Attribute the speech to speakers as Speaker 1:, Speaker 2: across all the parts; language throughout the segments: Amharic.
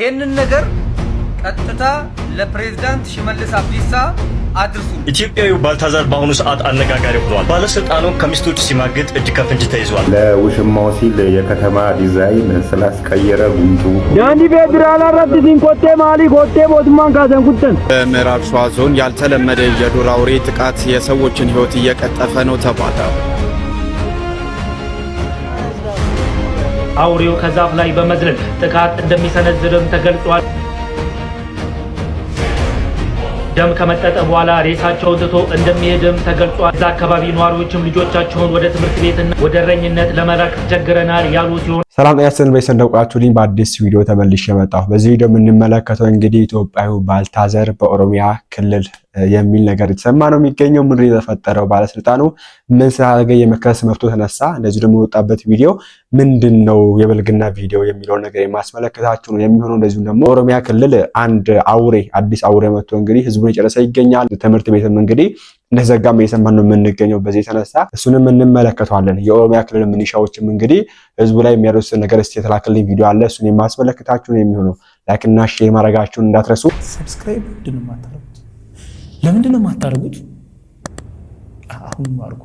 Speaker 1: ይህንን ነገር ቀጥታ ለፕሬዝዳንት ሽመልስ አብዲሳ አድርሱ።
Speaker 2: ኢትዮጵያዊው ባልታዛር በአሁኑ ሰዓት አነጋጋሪ ሆኗል። ባለስልጣኑ ከሚስቶቹ ሲማግጥ እጅ ከፍንጅ ተይዟል።
Speaker 3: ለውሽማው ሲል የከተማ ዲዛይን ስላስቀየረ ጉንቱ
Speaker 4: ዳንዲ ፌደራል አራዲን ኮቴ ማሊ ኮቴ ቦትማን ካዘን ኩተን
Speaker 5: በምዕራብ ሸዋ ዞን ያልተለመደ የዱር አውሬ ጥቃት የሰዎችን ሕይወት እየቀጠፈ ነው ተባለ።
Speaker 6: አውሬው ከዛፍ ላይ በመዝለል ጥቃት እንደሚሰነዝርም ተገልጿል። ደም ከመጠጠ በኋላ ሬሳቸውን ትቶ እንደሚሄድም ተገልጿል። እዛ አካባቢ ነዋሪዎችም ልጆቻቸውን ወደ ትምህርት ቤትና ወደ እረኝነት ለመላክ ተቸግረናል ያሉ ሲሆን
Speaker 7: ሰላም ጤና በሰንደውቃችሁልኝ በአዲስ ቪዲዮ ተመልሼ መጣሁ። በዚህ ቪዲዮ የምንመለከተው እንግዲህ ኢትዮጵያዊው ባልታዛር በኦሮሚያ ክልል የሚል ነገር የተሰማ ነው የሚገኘው። ምን የተፈጠረው ባለስልጣኑ ምን ስላደረገ የመከሰስ መብቱ ተነሳ፣ እንደዚህ ደግሞ የወጣበት ቪዲዮ ምንድነው የብልግና ቪዲዮ የሚለው ነገር የማስመለከታችሁ ነው የሚሆነው። እንደዚሁ ደግሞ ኦሮሚያ ክልል አንድ አውሬ አዲስ አውሬ መጥቶ እንግዲህ ህዝቡን የጨረሰ ይገኛል። ትምህርት ቤትም እንግዲህ እንደዘጋም እየሰማን ነው የምንገኘው። በዚህ የተነሳ እሱንም እንመለከተዋለን። የኦሮሚያ ክልል ምንሻዎችም እንግዲህ ህዝቡ ላይ የሚያደርሱት ነገር እስቲ የተላከልኝ ቪዲዮ አለ፣ እሱን የማስመለከታችሁ ነው የሚሆነው። ላይክ እና ሼር ማድረጋችሁን እንዳትረሱ።
Speaker 8: ሰብስክራይብ ለምንድን ነው የማታደርጉት? አሁን ማርኩ።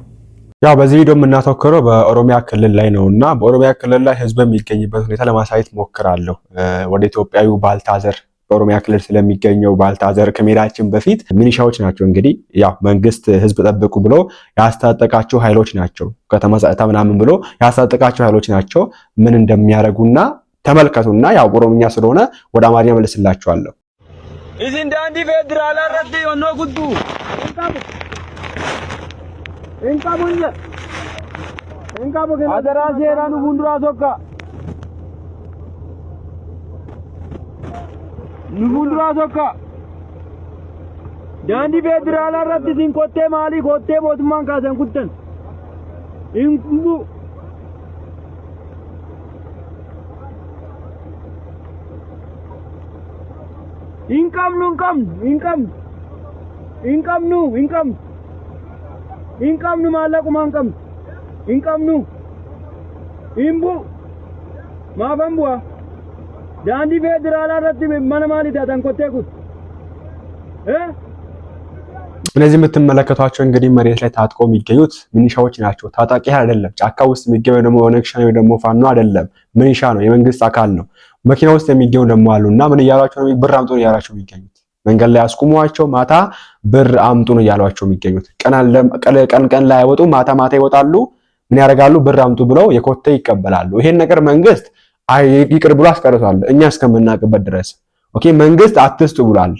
Speaker 7: ያው በዚህ ቪዲዮ የምናተኩረው በኦሮሚያ ክልል ላይ ነውና በኦሮሚያ ክልል ላይ ህዝብ የሚገኝበት ሁኔታ ለማሳየት ሞክራለሁ። ወደ ኢትዮጵያዊው ባልታዛር በኦሮሚያ ክልል ስለሚገኘው ባልታዛር ከመሄዳችን በፊት ሚኒሻዎች ናቸው እንግዲህ ያው መንግስት ህዝብ ጠብቁ ብሎ ያስታጠቃቸው ኃይሎች ናቸው። ከተማ ጸጥታ ምናምን ብሎ ያስታጠቃቸው ኃይሎች ናቸው። ምን እንደሚያደርጉና ተመልከቱና ያው ኦሮምኛ ስለሆነ ወደ አማርኛ መልስላችኋለሁ።
Speaker 4: ኢዚን ዳንዲ ፌደራል አራዲ ዮኖ ጉዱ እንካቡ አደራ ሴራኑ ጉንዱራ ሶካ ንጉንዱራ ሶካ ዳንዲ ፌደራል አራዲ ሲን ኮቴ ማሊ ኮቴ ቦትማን ካዘን ኩተን እንኩ ኢንካም ኑ ማላቁ ማንቀም ኢንካም ኑ ኢምቡ ማፈንቡዋ ዳንዲ ፌደራል አራዲ ማነማሊ ታንኮቴኩት
Speaker 7: እነዚህ የምትመለከቷቸው እንግዲህ መሬት ላይ ታጥቆ የሚገኙት ሚኒሻዎች ናቸው። ታጣቂ አይደለም። ጫካ ውስጥ የሚገኘው ደግሞ ኦነግሻ ነው ደግሞ ፋኖ አይደለም፣ ሚኒሻ ነው፣ የመንግስት አካል ነው። መኪና ውስጥ የሚገኙ ደግሞ አሉና ምን እያሏቸው ነው? ብር አምጡ ነው እያሏቸው የሚገኙት። መንገድ ላይ አስቁሟቸው ማታ ብር አምጡ ነው እያሏቸው የሚገኙት። ቀን ላይ አይወጡ፣ ማታ ይወጣሉ። ምን ያደርጋሉ? ብር አምጡ ብለው የኮቴ ይቀበላሉ። ይሄን ነገር መንግስት ይቅር ብሎ አስቀርቷል፣ እኛ እስከምናውቅበት ድረስ። ኦኬ መንግስት አትስጡ ብሏል።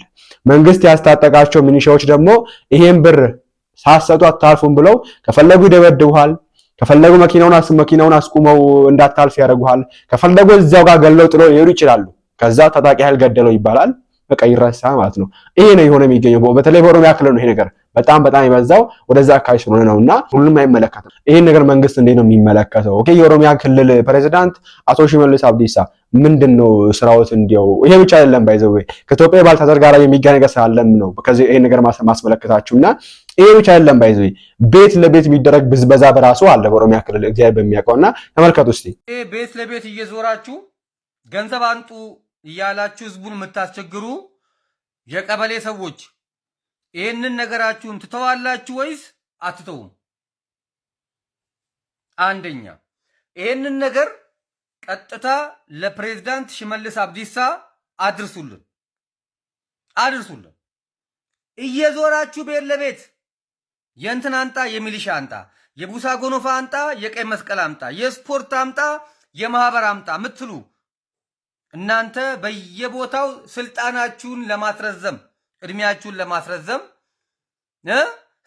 Speaker 7: መንግስት ያስታጠቃቸው ሚኒሻዎች ደግሞ ይሄን ብር ሳሰጡ አታልፉም ብለው ከፈለጉ ይደበድቡሃል፣ ከፈለጉ መኪናውን አስቁመው እንዳታልፍ ያደርጉሃል፣ ከፈለጉ እዛው ጋር ገለው ጥለው ይሄዱ ይችላሉ። ከዛ ታጣቂ ኃይል ገደለው ይባላል፣ በቃ ይረሳ ማለት ነው። ይሄ ነው የሆነ የሚገኘው። በተለይ በኦሮሚያ ክልል ነው ይሄ ነገር በጣም የበዛው ወደዛ አካባቢ ስለሆነ ነውና ሁሉም አይመለከትም። ይሄን ነገር መንግስት እንዴት ነው የሚመለከተው? ኦኬ የኦሮሚያ ክልል ፕሬዝዳንት አቶ ሽመልስ አብዲሳ ምንድነው ስራዎት? እንዲያው ይሄ ብቻ አይደለም ባይዘው ከኢትዮጵያ ባልታዛር ጋር የሚገናኝ ነገር ስላለም ነው ከዚህ ይሄን ነገር ማስመለከታችሁና ይሄ ብቻ አይደለም ባይዘው ቤት ለቤት የሚደረግ ብዝበዛ በራሱ አለ በኦሮሚያ ክልል እግዚአብሔር በሚያውቀውና ተመልከቱ እስቲ።
Speaker 1: ይሄ ቤት ለቤት እየዞራችሁ ገንዘብ አንጡ እያላችሁ ህዝቡን የምታስቸግሩ የቀበሌ ሰዎች ይሄንን ነገራችሁን ትተዋላችሁ ወይስ አትተውም? አንደኛ ይሄንን ነገር ቀጥታ ለፕሬዝዳንት ሽመልስ አብዲሳ አድርሱልን። እየዞራችሁ ቤት ለቤት የእንትን አንጣ፣ የሚሊሻ አንጣ፣ የቡሳ ጎኖፋ አንጣ፣ የቀይ መስቀል አምጣ፣ የስፖርት አምጣ፣ የማህበር አምጣ ምትሉ እናንተ በየቦታው ስልጣናችሁን ለማስረዘም እድሜያችሁን ለማስረዘም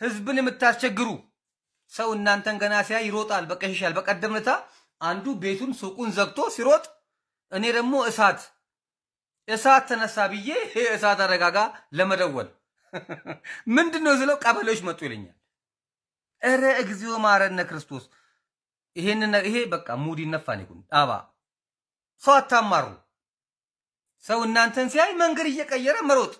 Speaker 1: ህዝብን የምታስቸግሩ ሰው እናንተን ገና ሲያይ ይሮጣል፣ በቃ ይሻል። በቀደም ዕለት አንዱ ቤቱን ሱቁን ዘግቶ ሲሮጥ እኔ ደግሞ እሳት ተነሳ ብዬ እሳት አረጋጋ ለመደወል ምንድነው ስለው ቀበሌዎች መጡ ይለኛል። እረ እግዚኦ ማረነ ክርስቶስ። ይሄ በቃ ሙድ ይነፋን ይሁን አባ ሰው አታማሩ። ሰው እናንተን ሲያይ መንገድ እየቀየረ መሮጥ።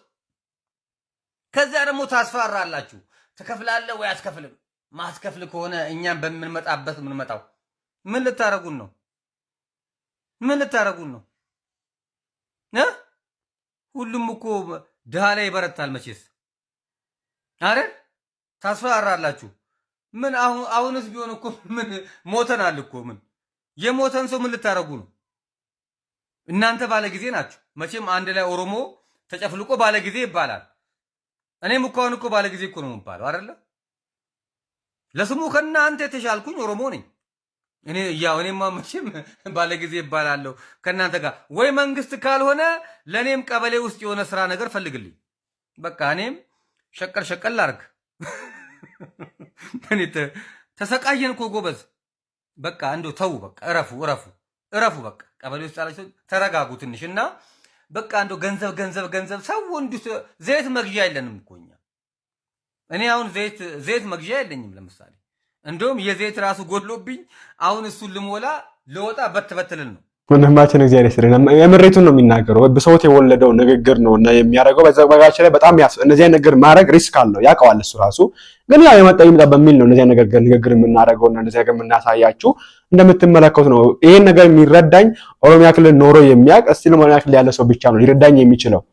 Speaker 1: ከዛ ደግሞ ታስፈራራላችሁ። ትከፍላለህ ወይ አትከፍልም? ማትከፍል ከሆነ እኛም በምንመጣበት ምንመጣው ምን ልታረጉን ነው? ሁሉም እኮ ድሃ ላይ ይበረታል መቼስ አይደል? ታስፈራራላችሁ። ምን አሁንስ ቢሆን እኮ ምን ሞተናል እኮ ምን የሞተን ሰው ምን ልታረጉ ነው? እናንተ ባለ ጊዜ ናችሁ መቼም። አንድ ላይ ኦሮሞ ተጨፍልቆ ባለ ጊዜ ይባላል። እኔም እኮ አሁን እኮ ባለ ጊዜ እኮ ነው የምባለው አይደለ? ለስሙ ከእናንተ የተሻልኩኝ ኦሮሞ ነኝ። እኔማ መቼም ባለ ጊዜ ይባላለሁ ከእናንተ ጋር። ወይ መንግስት ካልሆነ ለእኔም ቀበሌ ውስጥ የሆነ ስራ ነገር ፈልግልኝ። በቃ እኔም ሸቀል ላርግ። እኔ ተሰቃየን እኮ ጎበዝ። በቃ እንደው ተው፣ በቃ እረፉ። በቃ ቀበሌ ውስጥ ያላችሁ ተረጋጉ ትንሽ እና በቃ እንደው ገንዘብ ሰው እንዲሁ ዘይት መግዣ የለንም እኮ እኛ። እኔ አሁን ዘይት መግዣ የለኝም ለምሳሌ። እንደውም የዘይት ራሱ ጎድሎብኝ አሁን እሱን ልሞላ ልወጣ በትበትልን ነው።
Speaker 7: ወንድማችን እግዚአብሔር ይስጥልን። የምሬቱን ነው የሚናገረው። በሰውት የወለደው ንግግር ነው እና የሚያደርገው በዘባጋችን ላይ በጣም እነዚህ ነገር ማድረግ ሪስክ አለው ያውቀዋል እሱ ራሱ። ግን ያው የመጣ ይምጣ በሚል ነው እነዚህ ንግግር የምናደርገውና እነዚህ ነገር የምናሳያችሁ። እንደምትመለከቱት ነው ይሄን ነገር የሚረዳኝ ኦሮሚያ ክልል ኖሮ የሚያውቅ እስቲ ኦሮሚያ ክልል ያለ ሰው ብቻ ነው ሊረዳኝ የሚችለው።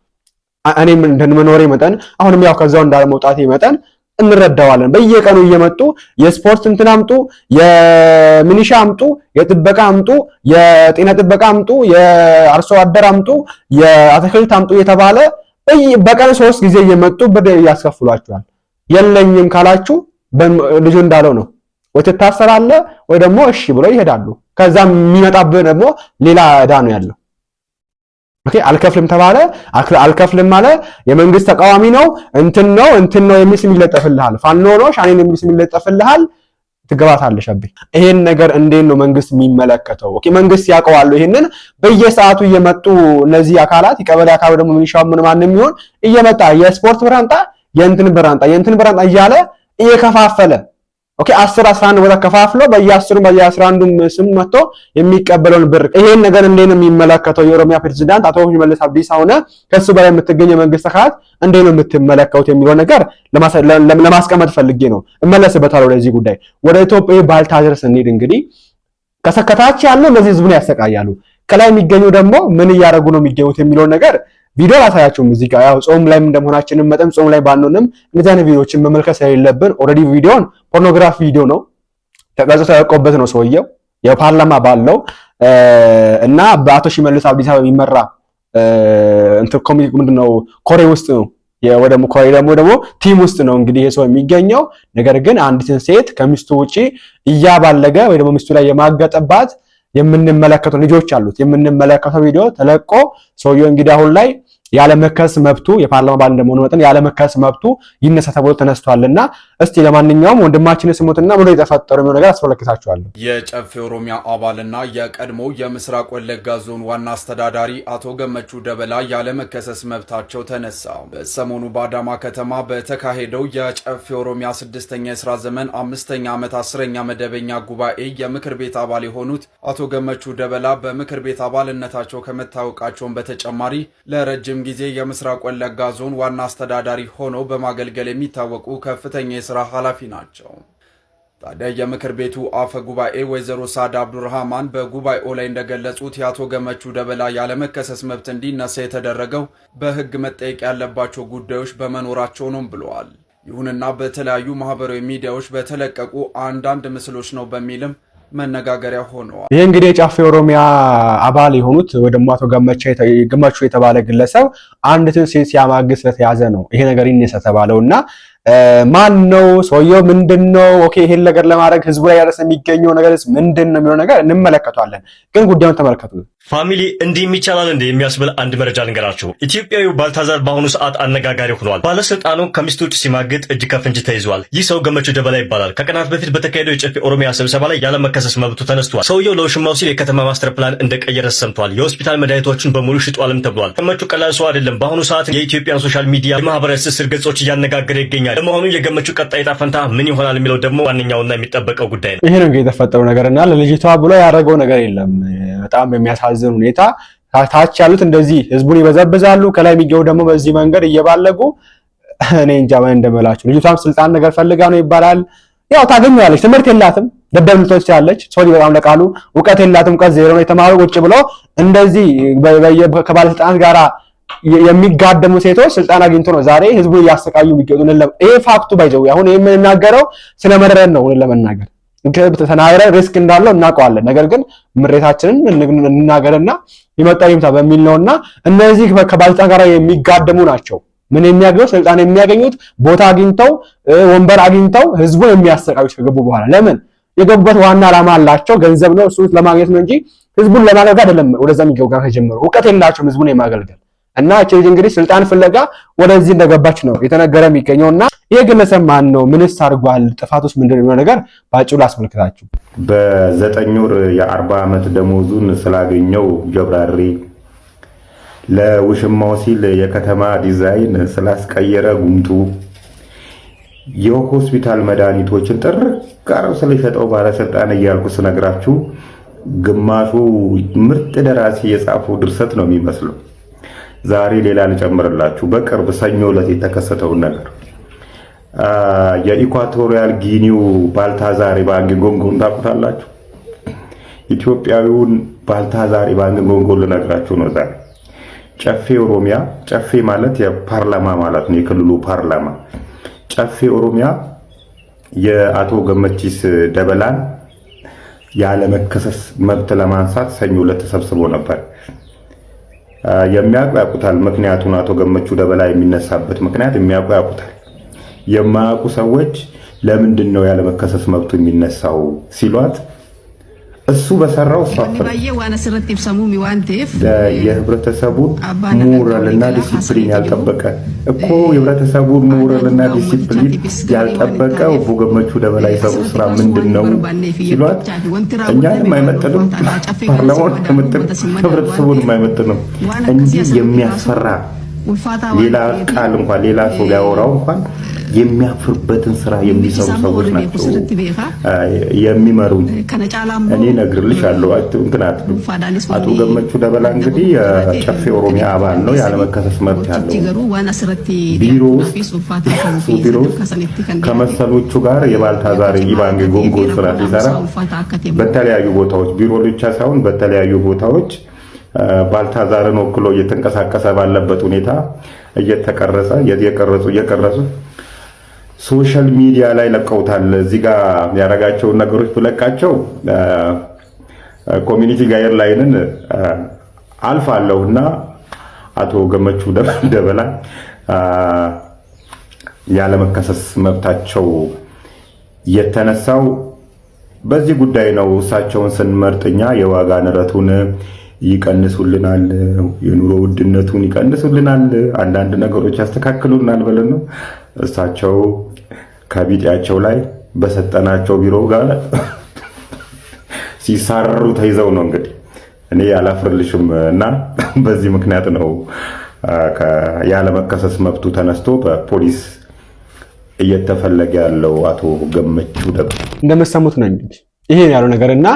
Speaker 7: እኔም እንደመኖሬ መጠን አሁንም ያው ከዛው እንዳለመውጣቴ መጠን እንረዳዋለን። በየቀኑ እየመጡ የስፖርት እንትን አምጡ፣ የሚኒሻ አምጡ፣ የጥበቃ አምጡ፣ የጤና ጥበቃ አምጡ፣ የአርሶ አደር አምጡ፣ የአትክልት አምጡ የተባለ በቀን 3 ጊዜ እየመጡ ብር ያስከፍሏቸዋል። የለኝም ካላችሁ ልጁ እንዳለው ነው ወይ ትታሰራለህ ወይ ደግሞ እሺ ብሎ ይሄዳሉ። ከዛ የሚመጣብህ ደግሞ ሌላ ዕዳ ነው ያለው። ኦኬ አልከፍልም ተባለ አልከፍልም ማለት የመንግስት ተቃዋሚ ነው እንትን ነው የሚል ስም ይለጠፍልሃል። ፋኖ ነው ሻኔን የሚል ስም ይለጠፍልሃል። ትገባታለሽ አብይ። ይሄን ነገር እንዴት ነው መንግስት የሚመለከተው? ኦኬ መንግስት ያውቀዋል። ይሄንን በየሰዓቱ እየመጡ እነዚህ አካላት የቀበሌ አካባቢ ደግሞ ሚኒሻው ምን ማንም ይሆን እየመጣ የስፖርት ብራንጣ የእንትን ብራንጣ እያለ እየከፋፈለ ኦኬ 10-11 ቦታ ከፋፍሎ በየ10 በየ11ም ስም መጥቶ የሚቀበለውን ብር ይሄን ነገር እንዴት ነው የሚመለከተው? የኦሮሚያ ፕሬዝዳንት አቶ ሽመልስ አብዲሳ ሆነ ከሱ በላይ የምትገኝ የመንግስት አካላት እንዴት ነው የምትመለከቱት የሚለው ነገር ለማስቀመጥ ፈልጌ ነው። እመለስበታለሁ ለዚህ ጉዳይ። ወደ ኢትዮጵያ ባልታዘር ስንሄድ እንግዲህ ከሰከታች ያለው እነዚህ ህዝቡን ያሰቃያሉ፣ ከላይ የሚገኙ ደግሞ ምን እያደረጉ ነው የሚገኙት የሚለው ነገር ቪዲዮ ላሳያችሁም። እዚህ ጋር ያው ጾም ላይ እንደመሆናችንም መጠን ጾም ላይ ባንሆንም እንደዚህ አይነት ቪዲዮዎችን መመልከት ስለሌለብን ኦልሬዲ ቪዲዮን ፖርኖግራፊ ቪዲዮ ነው ተቀርጾ ተለቆበት ነው ሰውየው የፓርላማ ባለው እና በአቶ ሽመልስ አብዲሳ በሚመራ እንትን ኮሚቴ ምንድነው ኮሬ ውስጥ ነው ወደሞ ኮሬ ደግሞ ቲም ውስጥ ነው እንግዲህ ይሄ ሰው የሚገኘው። ነገር ግን አንዲትን ሴት ከሚስቱ ውጪ እያባለገ ወይ ደግሞ ሚስቱ ላይ የማገጠባት የምንመለከተው ልጆች አሉት የምንመለከተው ቪዲዮ ተለቆ ሰውየው እንግዲህ አሁን ላይ ያለ መከስ መብቱ የፓርላማ ባል እንደመሆኑ መጠን ያለ መከስ መብቱ ይነሳ ተብሎ ተነስቷልና እስቲ ለማንኛውም ወንድማችን ስሙትና ምን የተፈጠረው ነው ነገር አስፈልክታችኋለሁ።
Speaker 5: የጨፌ ኦሮሚያ አባልና የቀድሞ የምስራቅ ወለጋ ዞን ዋና አስተዳዳሪ አቶ ገመቹ ደበላ ያለ መከሰስ መብታቸው ተነሳ። በሰሞኑ በአዳማ ከተማ በተካሄደው የጨፌ ኦሮሚያ 6ኛ የሥራ ዘመን 5ኛ ዓመት 10ኛ መደበኛ ጉባኤ የምክር ቤት አባል የሆኑት አቶ ገመቹ ደበላ በምክር ቤት አባልነታቸው ከመታወቃቸውን በተጨማሪ ለረጅም ጊዜ የምስራቅ ወለጋ ዞን ዋና አስተዳዳሪ ሆነው በማገልገል የሚታወቁ ከፍተኛ የሥራ ኃላፊ ናቸው። ታዲያ የምክር ቤቱ አፈ ጉባኤ ወይዘሮ ሳዳ አብዱራህማን በጉባኤው ላይ እንደገለጹት የአቶ ገመቹ ደበላ ያለመከሰስ መብት እንዲነሳ የተደረገው በሕግ መጠየቅ ያለባቸው ጉዳዮች በመኖራቸው ነው ብለዋል። ይሁንና በተለያዩ ማህበራዊ ሚዲያዎች በተለቀቁ አንዳንድ ምስሎች ነው በሚልም መነጋገሪያ ሆነዋል።
Speaker 7: ይሄ እንግዲህ የጨፌ ኦሮሚያ አባል የሆኑት ወይ ደግሞ አቶ ገመቹ የተባለ ግለሰብ አንዲትን ሴት ሲያማግስ ስለተያዘ ነው ይሄ ነገር ይነሳ ተባለውና ማን ነው ሰውየው ምንድነው? ኦኬ ይሄን ነገር ለማድረግ ህዝቡ ላይ ያደረሰ የሚገኘው ነገርስ ምንድነው የሚለው ነገር እንመለከታለን። ግን ጉዳዩን ተመልከቱ።
Speaker 2: ፋሚሊ እንዲህ ይቻላል እንደ የሚያስብል አንድ መረጃ ልንገራችሁ። ኢትዮጵያዊው ባልታዛር በአሁኑ ሰዓት አነጋጋሪ ሆኗል። ባለስልጣኑ ከሚስቱ ውጭ ሲማግጥ እጅ ከፍንጅ ተይዟል። ይህ ሰው ገመቹ ደበላ ይባላል። ከቀናት በፊት በተካሄደው የጨፌ ኦሮሚያ ስብሰባ ላይ ያለ መከሰስ መብቱ ተነስቷል። ሰውየው ለውሽማው ሲል የከተማ ማስተር ፕላን እንደቀየረ ሰምቷል። የሆስፒታል መድኃኒቶችን በሙሉ ሽጧልም ተብሏል። ገመቹ ቀላል ሰው አይደለም። በአሁኑ ሰዓት የኢትዮጵያን ሶሻል ሚዲያ የማህበራዊ ትስስር ገጾች እያነጋገረ ይገኛል። ለመሆኑ የገመቹ ቀጣይ ዕጣ ፈንታ ምን ይሆናል የሚለው ደግሞ ዋነኛውና የሚጠበቀው ጉዳይ ነው።
Speaker 7: ይሄ ነው እንግዲህ የተፈጠረው ነገርና ለልጅቷ ብሎ ያደረገው ነገር የለም። በጣም በሚያሳዝን ሁኔታ ታች ያሉት እንደዚህ ህዝቡን ይበዘብዛሉ፣ ከላይ የሚገቡ ደግሞ በዚህ መንገድ እየባለጉ እኔ እንጃ ምን እንደምላችሁ። ልጅቷም ስልጣን ነገር ፈልጋ ነው ይባላል። ያው ታገኛለች፣ ትምህርት የላትም ደደብ ልትሆን ትችላለች። ሶሪ በጣም ለቃሉ እውቀት የላትም፣ እውቀት ዜሮ ነው። የተማረው ቁጭ ብሎ እንደዚህ ከባለስልጣናት ጋራ የሚጋደሙ ሴቶች ስልጣን አግኝቶ ነው ዛሬ ህዝቡን እያሰቃዩ የሚገኙት። ይሄ ፋክቱ ባይዘው አሁን የምንናገረው ስለመረረን ነው ለመናገር ተናግረን ሪስክ እንዳለው እናውቀዋለን። ነገር ግን ምሬታችንን እንናገርና ይመጣው ይምታ በሚል ነውና እነዚህ ከባለስልጣን ጋር የሚጋደሙ ናቸው። ምን የሚያገኙት ስልጣን የሚያገኙት ቦታ አግኝተው ወንበር አግኝተው ህዝቡን የሚያሰቃዩት ከገቡ በኋላ ለምን የገቡበት ዋና ዓላማ አላቸው። ገንዘብ ነው፣ እሱን ለማግኘት ነው እንጂ ህዝቡን ለማገልገል አይደለም። ወደዛ የሚገቡ ጋር ከጀመሩ እውቀት የላቸውም ህዝቡን የማገልገል እና እቺ እንግዲህ ስልጣን ፍለጋ ወደዚህ እንደገባች ነው የተነገረ የሚገኘውና ይሄ ግለሰብ ማን ነው? ምንስ አድርጓል? ጥፋቱስ ምንድነው? ነገር ባጭሩ ላስመልክታችሁ።
Speaker 3: በ9 ወር የ40 ዓመት ደሞዙን ስላገኘው ጀብራሪ ለውሽማው ሲል የከተማ ዲዛይን ስላስቀየረ ጉምቱ የሆስፒታል መድኃኒቶችን ጥርቃረው ስለሸጠው ባለስልጣን እያልኩ ስነግራችሁ ግማሹ ምርጥ ደራሲ የጻፈው ድርሰት ነው የሚመስለው። ዛሬ ሌላ ልጨምርላችሁ። በቅርብ ሰኞ ዕለት የተከሰተውን ነገር የኢኳቶሪያል ጊኒው ባልታዛር ኢባንግ ጎንጎን ታውቁታላችሁ? ኢትዮጵያዊውን ባልታዛር ኢባንግ ጎንጎን ልነግራችሁ ነው ዛሬ። ጨፌ ኦሮሚያ፣ ጨፌ ማለት የፓርላማ ማለት ነው፣ የክልሉ ፓርላማ። ጨፌ ኦሮሚያ የአቶ ገመቺስ ደበላን ያለመከሰስ መብት ለማንሳት ሰኞ ዕለት ተሰብስቦ ነበር። የሚያውቁ ያውቁታል። ምክንያቱን አቶ ገመቹ ደበላ የሚነሳበት ምክንያት የሚያውቁ ያውቁታል። የማያውቁ ሰዎች ለምንድን ነው ያለመከሰስ መብቱ የሚነሳው ሲሏት እሱ በሰራው ሷፈር የህብረተሰቡን ሞራልና ዲሲፕሊን ያልጠበቀ እኮ የህብረተሰቡን ሞራልና ዲሲፕሊን ያልጠበቀ አቶ ገመቹ ደበላ የሰሩ ስራ ምንድነው ሲሏት እኛንም አይመጥንም፣ ፓርላማውን አይመጥንም፣ ህብረተሰቡን አይመጥንም እንጂ የሚያስፈራ ሌላ ቃል እንኳን ሌላ ሰው ሊያወራው እንኳን የሚያፍርበትን ስራ የሚሰሩ ሰዎች ናቸው የሚመሩኝ። እኔ ነግርልሻለሁ። እንትናት አቶ ገመቹ ደበላ እንግዲህ ጨፌ ኦሮሚያ አባል ነው፣ ያለመከሰስ መብት ያለው ቢሮ ውስጥ ከመሰሎቹ ጋር የባልታዛር ኢባንግ ጎንጎ ስራ ሲሰራ በተለያዩ ቦታዎች ቢሮ ብቻ ሳይሆን በተለያዩ ቦታዎች ባልታዛርን ወክሎ እየተንቀሳቀሰ ባለበት ሁኔታ እየተቀረጸ እየቀረጹ ሶሻል ሚዲያ ላይ ለቀውታል። እዚህ ጋር ያረጋቸውን ነገሮች ብለቃቸው ኮሚኒቲ ጋይድላይንን አልፋለሁና አቶ ገመቹ ደበላ ያለመከሰስ መብታቸው የተነሳው በዚህ ጉዳይ ነው። እሳቸውን ስንመርጥኛ የዋጋ ንረቱን ይቀንሱልናል፣ የኑሮ ውድነቱን ይቀንሱልናል፣ አንዳንድ ነገሮች ያስተካክሉናል ብለን ነው። እሳቸው ከቢጤያቸው ላይ በሰጠናቸው ቢሮ ጋር ሲሳረሩ ተይዘው ነው እንግዲህ እኔ ያላፍርልሽም እና በዚህ ምክንያት ነው ያለመከሰስ መብቱ ተነስቶ በፖሊስ እየተፈለገ ያለው አቶ ገመቹ ደበላ።
Speaker 7: እንደምትሰሙት ነው እንግዲህ ይሄ ያለው ነገርና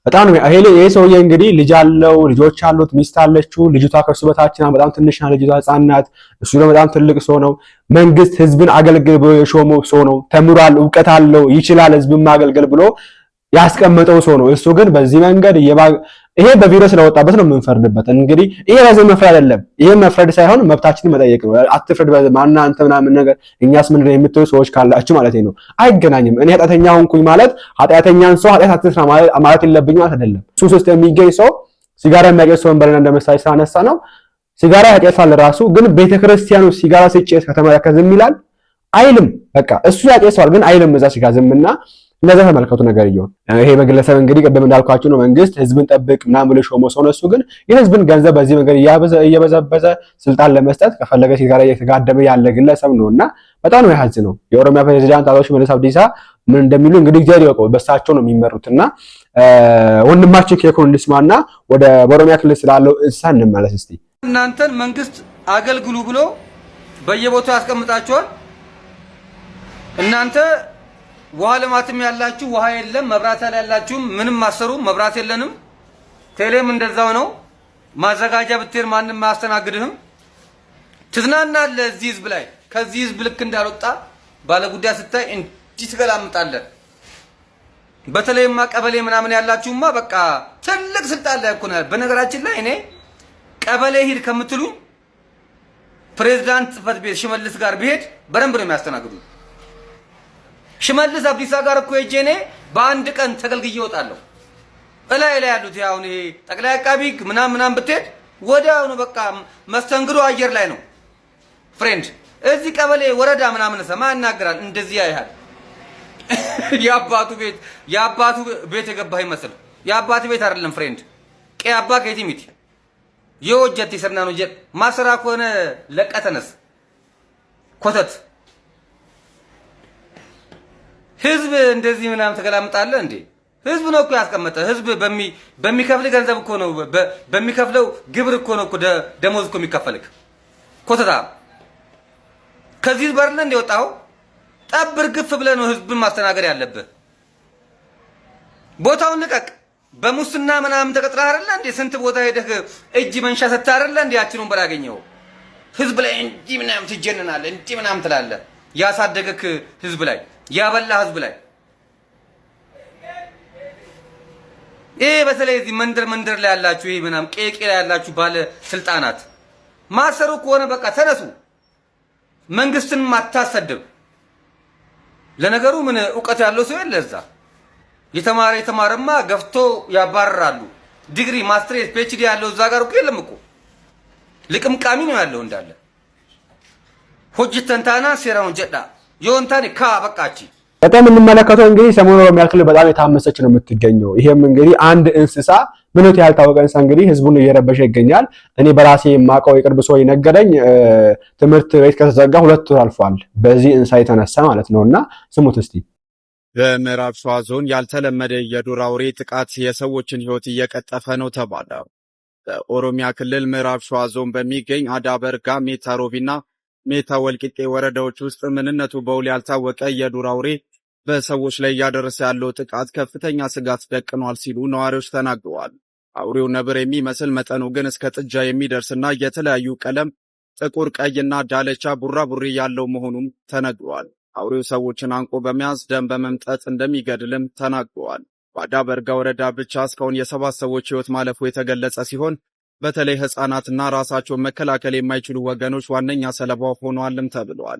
Speaker 7: በጣም ይሄ ሰውዬ እንግዲህ ልጅ አለው፣ ልጆች አሉት፣ ሚስት አለችው። ልጅቷ ከሱ በታች ናት፣ በጣም ትንሽ ናት ልጅቷ፣ ህፃን ናት። እሱ ደግሞ በጣም ትልቅ ሰው ነው። መንግስት ህዝብን አገልግል ብሎ የሾመው ሰው ነው። ተምሯል፣ እውቀት አለው፣ ይችላል ህዝብን ማገልገል ብሎ ያስቀመጠው ሰው ነው። እሱ ግን በዚህ መንገድ ይሄ በቪዲዮ ስለወጣበት ነው የምንፈርድበት። እንግዲህ ይሄ ለዚህ መፍረድ አይደለም፣ ይሄ መፍረድ ሳይሆን መብታችንን መጠየቅ ነው። አትፍረድ ማና አንተ ምናምን ነገር እኛስ ምንድነው የምትሉ ሰዎች ካላችሁ ማለት ነው። አይገናኝም። እኔ ኃጢአተኛ ሆንኩኝ ማለት ኃጢአተኛን ሰው ኃጢአት አትስራ ማለት የለብኝም ማለት አይደለም። ሱስ ውስጥ የሚገኝ ሰው ሲጋራ የሚያጨስ ሰው በለና እንደምሳሌ ሳነሳ ነው። ሲጋራ ያጨሳል ራሱ፣ ግን ቤተክርስቲያኑ ሲጋራ ሲጨስ ከተመለከተ ዝም ይላል አይልም። በቃ እሱ ያጨሳል ግን አይልም። እዛ ሲጋ ዝምና እንደዛ ተመልከቱ ነገር ይሁን። ይሄ በግለሰብ እንግዲህ ቀደም እንዳልኳችሁ ነው መንግስት ህዝብን ጠብቅ ምናምን ብሎ ሾሞ ሰው ነው። እሱ ግን የህዝብን ገንዘብ በዚህ መንገድ እየበዘበዘ ስልጣን ለመስጠት ከፈለገ ሲጋራ እየተጋደመ ያለ ግለሰብ ነውና በጣም ነው ያሳዝነው። የኦሮሚያ ፕሬዝዳንት አቶ ሽመልስ አብዲሳ ምን እንደሚሉ እንግዲህ እግዚአብሔር ይወቀው፣ በሳቸው ነው የሚመሩትና ወንድማችን ኬኩን እንስማና ወደ ኦሮሚያ ክልል ስላለው እንስሳ እንመለስ እስቲ።
Speaker 1: እናንተን መንግስት አገልግሉ ብሎ በየቦታው ያስቀምጣቸዋል። እናንተ ውሃ ልማትም ያላችሁ ውሃ የለም፣ መብራት ያላችሁም ምንም አሰሩ፣ መብራት የለንም። ቴሌም እንደዛው ነው። ማዘጋጃ ብትሄድ ማንም አያስተናግድህም። ትዝናናለህ እዚህ ህዝብ ላይ። ከዚህ ህዝብ ልክ እንዳልወጣ ባለጉዳይ ስታይ እንዲህ ትገላምጣለህ። በተለይማ ቀበሌ ምናምን ያላችሁማ በቃ ትልቅ ስልጣን ላይ እኮ ነው። በነገራችን ላይ እኔ ቀበሌ ሂድ ከምትሉኝ ፕሬዝዳንት ጽሕፈት ቤት ሽመልስ ጋር ብሄድ በደንብ ነው የሚያስተናግዱ። ሽመልስ አብዲሳ ጋር እኮ ሄጄ እኔ በአንድ ቀን ተገልግዬ እወጣለሁ። እላይ ያሉት ያው ይሄ ጠቅላይ አቃቢ ሕግ ምናምን ብትሄድ ወዲያውኑ በቃ መስተንግዶ አየር ላይ ነው ፍሬንድ። እዚህ ቀበሌ ወረዳ ምናምን ሰማ ያናግራል እንደዚህ ያያል። የአባቱ ቤት የገባህ ይመስል የአባቱ ቤት አይደለም ፍሬንድ። ቀይ አባ ከየቲሚት የወጀት ይሰርና ነው ጀት ማሰራ ከሆነ ለቀተነስ ኮተት ህዝብ እንደዚህ ምናምን ተገላምጣለ እንዴ? ህዝብ ነው እኮ ያስቀመጠ። ህዝብ በሚከፍል ገንዘብ እኮ ነው በሚከፍለው ግብር እኮ ነው ደሞዝ እኮ የሚከፈልክ ኮተታ። ከዚህ በርለ እንደወጣው ጠብር ግፍ ብለህ ነው ህዝብን ማስተናገድ ያለብህ። ቦታውን ልቀቅ። በሙስና ምናምን ተቀጥረህ አይደለ እንዴ? ስንት ቦታ ሄደህ እጅ መንሻ ሰጥተህ አይደለ እንዴ? ያቺኑን በላገኘው ህዝብ ላይ እንጂ ምናምን ትጀነናለህ፣ እንጂ ምናምን ትላለህ። ያሳደገክ ህዝብ ላይ ያበላ ህዝብ ላይ በተለይ እዚህ መንደር ላይ ያላችሁ ምናምን ቄቄ ላይ ያላችሁ ባለ ስልጣናት ማሰሩ ከሆነ በቃ ተነሱ። መንግስትን ማታሰድብ። ለነገሩ ምን ዕውቀት ያለው ሰው የለ እዛ። የተማረማ ገፍቶ ያባርራሉ። ዲግሪ ማስትሬት ፒኤችዲ ያለው እዛ ጋር እኮ የለም እኮ። ልቅምቃሚ ነው ያለው እንዳለ። ሆጅተንታና ሴራውን ጀዳ የወንታኒ በቃቺ።
Speaker 7: በጣም የምንመለከተው እንግዲህ ሰሞኑን ኦሮሚያ ክልል በጣም የታመሰች ነው የምትገኘው። ይሄም እንግዲህ አንድ እንስሳ ምንት ያልታወቀ እንስሳ እንግዲህ ህዝቡን እየረበሸ ይገኛል። እኔ በራሴ የማውቀው የቅርብ ሰው ይነገረኝ ትምህርት ቤት ከተዘጋ 2 ወር አልፏል በዚህ እንስሳ የተነሳ ማለት ነውና ስሙት እስቲ።
Speaker 9: በምዕራብ ሸዋ ዞን ያልተለመደ የዱር አውሬ ጥቃት የሰዎችን ህይወት እየቀጠፈ ነው ተባለ። በኦሮሚያ ክልል ምዕራብ ሸዋ ዞን በሚገኝ አዳበርጋ፣ ሜታ ሮቢና ሜታ ወልቂጤ ወረዳዎች ውስጥ ምንነቱ በውል ያልታወቀ የዱር አውሬ በሰዎች ላይ እያደረሰ ያለው ጥቃት ከፍተኛ ስጋት ደቅኗል ሲሉ ነዋሪዎች ተናግረዋል። አውሬው ነብር የሚመስል መጠኑ ግን እስከ ጥጃ የሚደርስና የተለያዩ ቀለም ጥቁር፣ ቀይና ዳለቻ ቡራቡሬ ያለው መሆኑም ተነግሯል። አውሬው ሰዎችን አንቆ በመያዝ ደም በመምጠጥ እንደሚገድልም ተናግረዋል። በአዳበርጋ ወረዳ ብቻ እስካሁን የ7 ሰዎች ህይወት ማለፉ የተገለጸ ሲሆን በተለይ ህፃናትና ራሳቸውን መከላከል የማይችሉ ወገኖች ዋነኛ ሰለባ ሆነዋልም ተብሏል።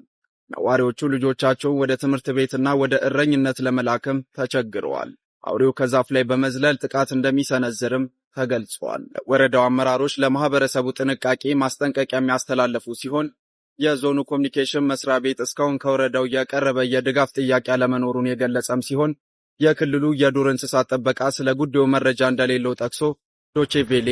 Speaker 9: ነዋሪዎቹ ልጆቻቸውን ወደ ትምህርት ቤትና ወደ እረኝነት ለመላክም ተቸግረዋል። አውሬው ከዛፍ ላይ በመዝለል ጥቃት እንደሚሰነዝርም ተገልጿል። ወረዳው አመራሮች ለማህበረሰቡ ጥንቃቄ ማስጠንቀቂያ የሚያስተላልፉ ሲሆን የዞኑ ኮሚኒኬሽን መስሪያ ቤት እስካሁን ከወረዳው የቀረበ የድጋፍ ጥያቄ አለመኖሩን የገለጸም ሲሆን የክልሉ የዱር እንስሳት ጥበቃ ስለ ጉዳዩ መረጃ እንደሌለው ጠቅሶ ዶቼ ቬሌ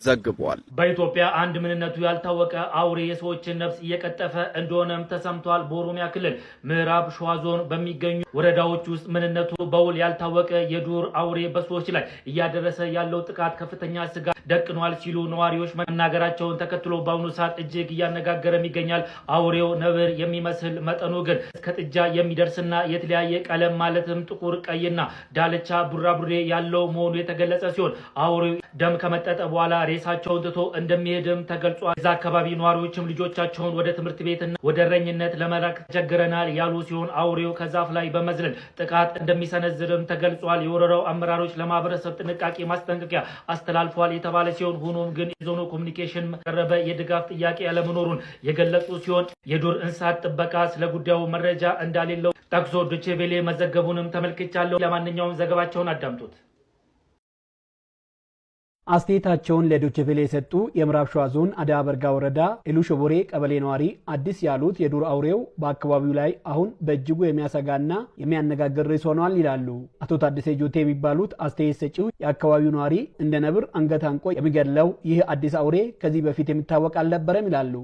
Speaker 9: ዘግቧል።
Speaker 6: በኢትዮጵያ አንድ ምንነቱ ያልታወቀ አውሬ የሰዎችን ነፍስ እየቀጠፈ እንደሆነም ተሰምቷል። በኦሮሚያ ክልል ምዕራብ ሸዋ ዞን በሚገኙ ወረዳዎች ውስጥ ምንነቱ በውል ያልታወቀ የዱር አውሬ በሰዎች ላይ እያደረሰ ያለው ጥቃት ከፍተኛ ስጋት ደቅኗል ሲሉ ነዋሪዎች መናገራቸውን ተከትሎ በአሁኑ ሰዓት እጅግ እያነጋገረም ይገኛል። አውሬው ነብር የሚመስል መጠኑ ግን እስከ ጥጃ የሚደርስና የተለያየ ቀለም ማለትም ጥቁር፣ ቀይና ዳለቻ ቡራቡሬ ያለው መሆኑ የተገለጸ ሲሆን አውሬው ደም ከመጠጠ በኋላ ሬሳቸውን ትቶ እንደሚሄድም ተገልጿል። እዛ አካባቢ ነዋሪዎችም ልጆቻቸውን ወደ ትምህርት ቤትና ወደ እረኝነት ለመላክ ተቸግረናል ያሉ ሲሆን አውሬው ከዛፍ ላይ በመዝለል ጥቃት እንደሚሰነዝርም ተገልጿል። የወረዳው አመራሮች ለማህበረሰብ ጥንቃቄ ማስጠንቀቂያ አስተላልፏል የተባለ ሲሆን ሆኖም ግን የዞኑ ኮሚኒኬሽን ቀረበ የድጋፍ ጥያቄ ያለመኖሩን የገለጹ ሲሆን የዱር እንስሳት ጥበቃ ስለ ጉዳዩ መረጃ እንዳሌለው ጠቅሶ ዶቼ ቬሌ መዘገቡንም ተመልክቻለሁ። ለማንኛውም ዘገባቸውን አዳምጡት።
Speaker 10: አስተያየታቸውን ለዶቼ ቬለ የሰጡ የምዕራብ ሸዋ ዞን አዳበርጋ ወረዳ ኢሉሾቦሬ ቀበሌ ነዋሪ አዲስ ያሉት የዱር አውሬው በአካባቢው ላይ አሁን በእጅጉ የሚያሰጋና የሚያነጋግር ርዕስ ሆኗል ይላሉ። አቶ ታደሰ ጆቴ የሚባሉት አስተያየት ሰጪው የአካባቢው ነዋሪ እንደ ነብር አንገት አንቆ የሚገድለው ይህ አዲስ አውሬ ከዚህ በፊት የሚታወቅ አልነበረም ይላሉ።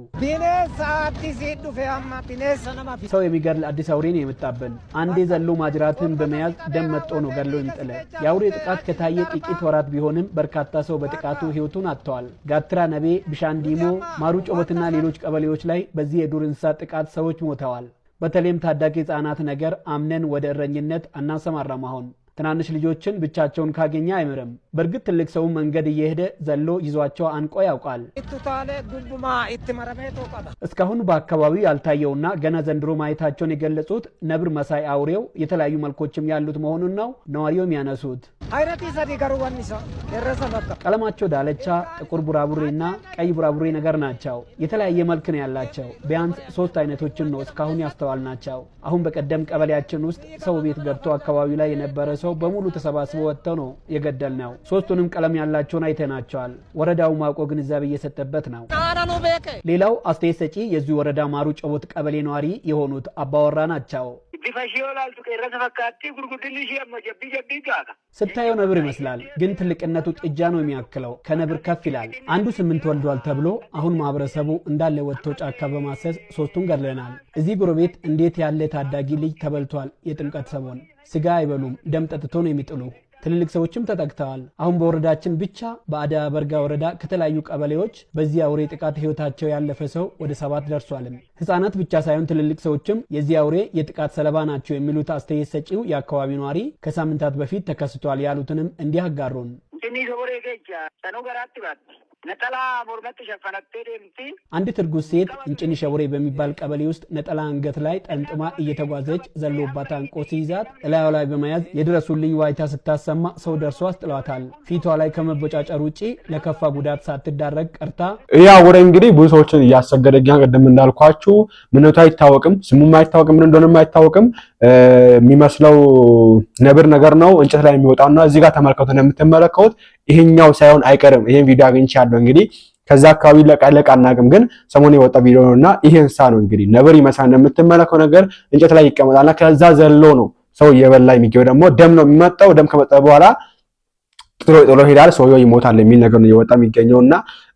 Speaker 10: ሰው የሚገድል አዲስ አውሬ ነው የመጣብን። አንዴ ዘሎ ማጅራትን በመያዝ ደም መጦ ነው ገድሎ የሚጥለ። የአውሬ ጥቃት ከታየ ጥቂት ወራት ቢሆንም በርካታ ሰው በጥቃቱ ህይወቱን አጥተዋል። ጋትራ ነቤ፣ ብሻንዲሞ፣ ማሩ ጮበትና ሌሎች ቀበሌዎች ላይ በዚህ የዱር እንስሳት ጥቃት ሰዎች ሞተዋል። በተለይም ታዳጊ ህጻናት ነገር አምነን ወደ እረኝነት አናሰማራም። አሁን ትናንሽ ልጆችን ብቻቸውን ካገኘ አይምርም። በእርግጥ ትልቅ ሰው መንገድ እየሄደ ዘሎ ይዟቸው አንቆ ያውቃል። እስካሁን በአካባቢው ያልታየውና ገና ዘንድሮ ማየታቸውን የገለጹት ነብር መሳይ አውሬው የተለያዩ መልኮችም ያሉት መሆኑን ነው ነዋሪው የሚያነሱት። ቀለማቸው ዳለቻ፣ ጥቁር ቡራቡሬና ቀይ ቡራቡሬ ነገር ናቸው። የተለያየ መልክ ነው ያላቸው። ቢያንስ 3 አይነቶችን ነው እስካሁን ያስተዋልናቸው። አሁን በቀደም ቀበሌያችን ውስጥ ሰው ቤት ገብቶ አካባቢው ላይ የነበረ ሰው በሙሉ ተሰባስቦ ወጥተው ነው የገደልነው። 3ቱንም ቀለም ያላቸውን አይተናቸዋል። ወረዳው ማውቆ ግንዛቤ እየሰጠበት ነው። ሌላው አስተያየት ሰጪ የዚህ ወረዳ ማሩ ጨቦት ቀበሌ ነዋሪ የሆኑት አባወራ ናቸው። ስታየው ነብር ይመስላል፣ ግን ትልቅነቱ ጥጃ ነው የሚያክለው። ከነብር ከፍ ይላል። አንዱ 8 ወልዷል ተብሎ አሁን ማህበረሰቡ እንዳለ ወጥቶ ጫካ በማሰስ 3ቱን ገድለናል። እዚህ ጎረቤት እንዴት ያለ ታዳጊ ልጅ ተበልቷል። የጥምቀት ሰሞን ስጋ አይበሉም፣ ደም ጠጥቶ ነው የሚጥሉ። ትልልቅ ሰዎችም ተጠቅተዋል። አሁን በወረዳችን ብቻ በአዳ በርጋ ወረዳ ከተለያዩ ቀበሌዎች በዚህ አውሬ ጥቃት ህይወታቸው ያለፈ ሰው ወደ 7 ደርሷል። ህፃናት ብቻ ሳይሆን ትልልቅ ሰዎችም የዚህ አውሬ የጥቃት ሰለባ ናቸው የሚሉት አስተያየት ሰጪው የአካባቢው ነዋሪ ከሳምንታት በፊት ተከስቷል ያሉትንም እንዲህ አጋሩን። አንዲት እርጉዝ ሴት እንጭኒ ሸወሬ በሚባል ቀበሌ ውስጥ ነጠላ አንገት ላይ ጠምጥማ እየተጓዘች ዘሎባት አንቆ ሲይዛት እላዩ ላይ በመያዝ የድረሱልኝ ዋይታ ስታሰማ ሰው ደርሶ አስጥሏታል። ፊቷ ላይ ከመቦጫጨር ውጪ ለከፋ ጉዳት ሳትዳረግ ቀርታ
Speaker 7: ያ ወሬ እንግዲህ ብዙ ሰዎችን እያሰገደ ቀደም እንዳልኳችሁ ምንነቱ አይታወቅም፣ ስሙም አይታወቅም፣ ምን እንደሆነም አይታወቅም። የሚመስለው ነብር ነገር ነው እንጨት ላይ የሚወጣውና እዚህ ጋር ተመልከቱ እንደምትመለከቱት ይሄኛው ሳይሆን አይቀርም። ይሄን ቪዲዮ አግኝቻለሁ እንግዲህ ከዛ አካባቢ ለቃለቃ አናውቅም፣ ግን ሰሞኑን የወጣ ቪዲዮ ነውና ይሄ እንስሳ ነው እንግዲህ ነብር ይመስላል እንደምትመለከቱ ነገር እንጨት ላይ ይቀመጣልና ከዛ ዘሎ ነው ሰው እየበላ የሚገው። ደግሞ ደም ነው የሚመጣው። ደም ከመጣ በኋላ ጥሎ ሄዳል፣ ሰውየው ይሞታል የሚል ነገር ነው እየወጣ የሚገኘውና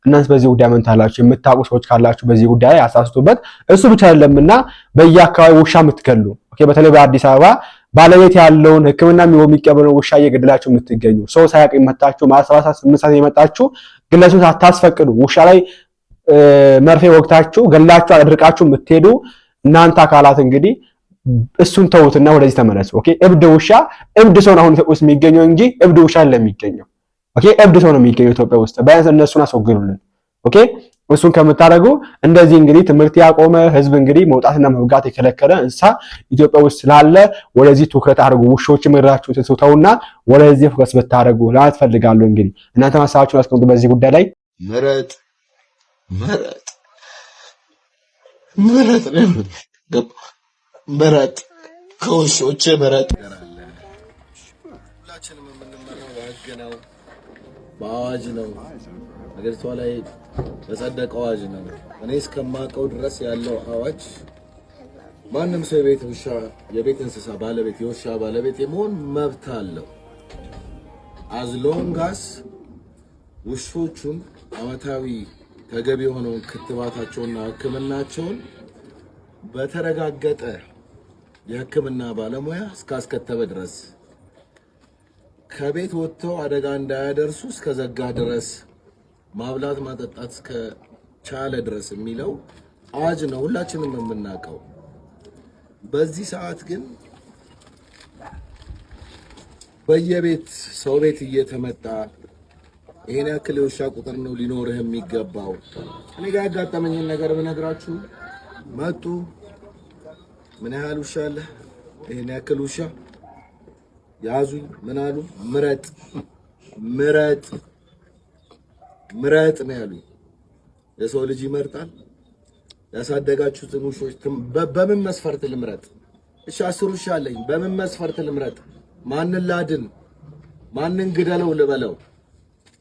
Speaker 7: እናንተ በዚህ ጉዳይ ምን ታላችሁ? የምታውቁ ሰዎች ካላችሁ በዚህ ጉዳይ ላይ አሳስቱበት። እሱ ብቻ አይደለምና በየአካባቢው ውሻ የምትገሉ በተለይ በአዲስ አበባ ባለቤት ያለውን ሕክምና የሚቀበለው ውሻ እየገደላችሁ የምትገኙ ሰው ሳያውቅ መጣችሁ ማሰባሰብ 8 ሰዓት የመጣችሁ ግለሰቦች አታስፈቅዱ። ውሻ ላይ መርፌ ወቅታችሁ ገላችሁ አድርቃችሁ የምትሄዱ እናንተ አካላት እንግዲህ እሱን ተውትና ወደዚህ ተመለሱ። ኦኬ እብድ ውሻ እብድ ሰው ነው አሁን ኢትዮጵያ ውስጥ የሚገኘው እንጂ እብድ ውሻ አይደለም የሚገኘው። ኦኬ እብድ ሰው ነው የሚገኘው ኢትዮጵያ ውስጥ። ቢያንስ እነሱን አስወግዱልን። ኦኬ እሱን ከምታረጉ እንደዚህ እንግዲህ ትምህርት ያቆመ ህዝብ እንግዲህ መውጣትና መብጋት የከለከለ እንስሳ ኢትዮጵያ ውስጥ ስላለ ወደዚህ ትኩረት አድርጉ። ውሾች ምራችሁ ተውተውና ወደዚህ ፎከስ ብታረጉ ለማለት ፈልጋለሁ። እንግዲህ እናንተ ሀሳባችሁን አስቀምጡ በዚህ ጉዳይ ላይ። ምረጥ ከውሾች ምረጥ። ሁላችንም የምንመራው በህግ ነው፣ በአዋጅ ነው። ሀገሪቷ ላይ በጸደቀ አዋጅ ነው። እኔ እስከማውቀው ድረስ ያለው አዋጅ ማንም ሰው የቤት ውሻ የቤት እንስሳ ባለቤት የውሻ ባለቤት የመሆን መብት አለው። አዝሎንጋስ ውሾቹን አመታዊ ተገቢ የሆነውን ክትባታቸውና ሕክምናቸውን በተረጋገጠ የሕክምና ባለሙያ እስካስከተበ ድረስ ከቤት ወጥተው አደጋ እንዳያደርሱ እስከዘጋ ድረስ ማብላት ማጠጣት እስከቻለ ድረስ የሚለው አዋጅ ነው፣ ሁላችንም የምናውቀው። በዚህ ሰዓት ግን በየቤት ሰው ቤት እየተመጣ ይሄን ያክል የውሻ ቁጥር ነው ሊኖርህ የሚገባው። እኔ ጋር ያጋጠመኝን ነገር ብነግራችሁ መጡ። ምን ያህል ውሻ አለ? ይሄን ያክል ውሻ ያዙኝ። ምን አሉ? ምረጥ ነው ያሉኝ። የሰው ልጅ ይመርጣል። ያሳደጋችሁትን ውሾች በምን መስፈርት ልምረጥ? እሺ 10 ውሻ አለኝ፣ በምን መስፈርት ልምረጥ? ማንን ላድን? ማንን ግደለው ልበለው?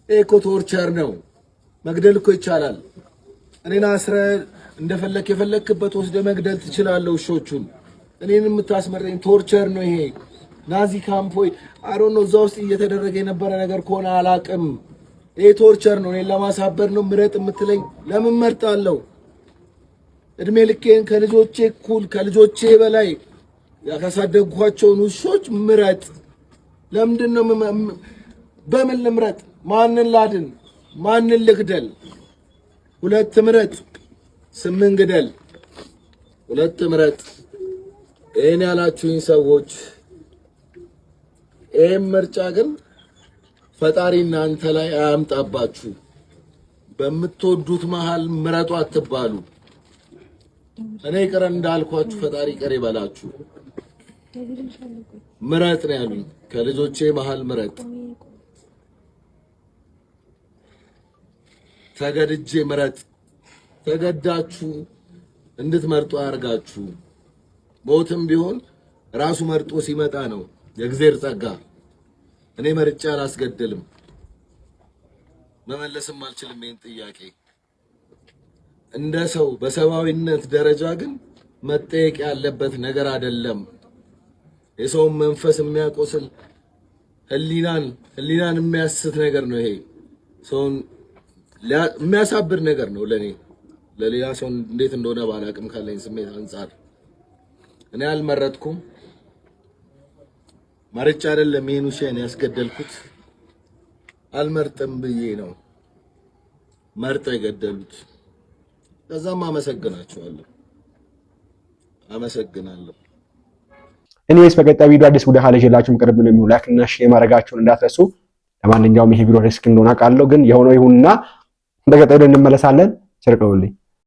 Speaker 7: ይሄ እኮ ቶርቸር ነው። መግደል እኮ ይቻላል። እኔን አስረህ እንደፈለክ የፈለክበት ወስደህ መግደል ትችላለህ ውሾቹን። እኔን የምታስመረኝ ቶርቸር ነው ይሄ። ናዚ ካምፖይ አሮን ነው እዛ ውስጥ እየተደረገ የነበረ ነገር ከሆነ አላቅም። ይሄ ቶርቸር ነው። እኔን ለማሳበር ነው ምረጥ የምትለኝ? ለምን መርጣለሁ? እድሜ ልኬን ከልጆቼ እኩል ከልጆቼ በላይ ያሳደግኳቸውን ውሾች ምረጥ። ለምንድን ነው በምን ልምረጥ? ማንን ላድን? ማንን ልግደል? 2 ምረጥ፣ 8 ግደል። 2 ምረጥ። ይሄን ያላችሁኝ ሰዎች
Speaker 11: ይሄን ምርጫ ግን ፈጣሪ እናንተ ላይ አያምጣባችሁ። በምትወዱት መሃል ምረጡ አትባሉ። እኔ ቅር እንዳልኳችሁ ፈጣሪ ቅር ይበላችሁ። ምረጥ ነው ያሉኝ። ከልጆቼ መሃል ምረጥ። ተገድጄ ምረጥ። ተገዳችሁ እንድትመርጡ አርጋችሁ ሞትም ቢሆን ራሱ መርጦ ሲመጣ ነው የእግዚአብሔር ጸጋ። እኔ መርጬ አላስገድልም። መመለስም አልችልም ይሄን ጥያቄ። እንደ ሰው በሰብአዊነት ደረጃ ግን መጠየቅ ያለበት ነገር አይደለም። የሰውን መንፈስ የሚያቆስል ህሊናን የሚያስት ነገር ነው ይሄ። ሰውን የሚያሳብር ነገር ነው ለኔ። ለሌላ ሰው እንዴት እንደሆነ ባላቅም ካለኝ ስሜት አንፃር እኔ አልመረጥኩም። መርጬ አይደለም ይሄን ውሻን ያስገደልኩት። አልመርጥም ብዬ ነው መርጠው የገደሉት። ከዛም አመሰግናለሁ።
Speaker 7: እኔስ በቀጣይ ቪዲዮ አዲስ ጉዳይ አለላችሁ ምቀርብ ነው የሚሆነው። ላይክ እና ሼር ማድረጋችሁን እንዳትረሱ። ለማንኛውም ይሄ ቪዲዮ ሪስክ እንደሆነ አውቃለሁ፣ ግን የሆነው ይሁንና በቀጣይ እንመለሳለን። ቸር ቆዩልኝ።